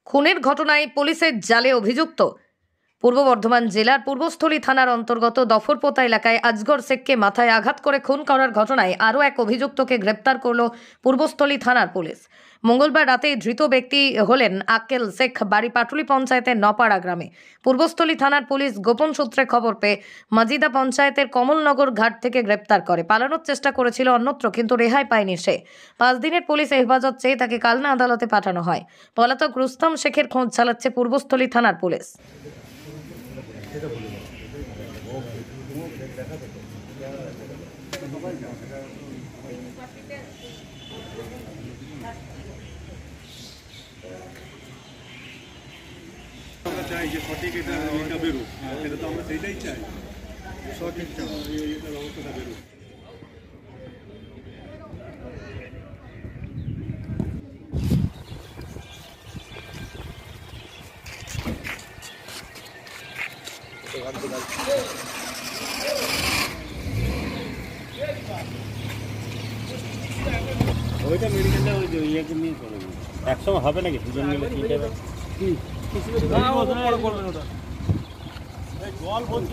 খুনের ঘটনায় পুলিশের জালে অভিযুক্ত। পূর্ব বর্ধমান জেলার পূর্বস্থলী থানার অন্তর্গত দফরপোতা এলাকায় আজগর শেখকে মাথায় আঘাত করে খুন করার ঘটনায় আরও এক অভিযুক্তকে গ্রেপ্তার করল পূর্বস্থলী থানার পুলিশ। মঙ্গলবার রাতে ধৃত ব্যক্তি হলেন আক্কেল শেখ, বাড়ি পাটুলি পঞ্চায়েতের নপাড়া গ্রামে। পূর্বস্থলী থানার পুলিশ গোপন সূত্রে খবর পেয়ে মাজিদা পঞ্চায়েতের কমলনগর ঘাট থেকে গ্রেপ্তার করে। পালানোর চেষ্টা করেছিল অন্যত্র, কিন্তু রেহাই পায়নি সে। 5 দিনের পুলিশ হেফাজত চেয়ে তাকে কালনা আদালতে পাঠানো হয়। পলাতক রুস্তম শেখের খোঁজ চালাচ্ছে পূর্বস্থলী থানার পুলিশ। আমরা চাই যে সঠিক এটা বেরোক, সেটা তো আমরা সেইটাই চাই, সঠিক ব্যবস্থাটা বেরোক। ওইটা মেডিকেলে ওই যে ইয়েকে নিয়ে চলে যাবে, একসঙ্গে হবে নাকি? দুজন মিলে ঠিক হবে কি? করবেন ওটা জল ভর্তি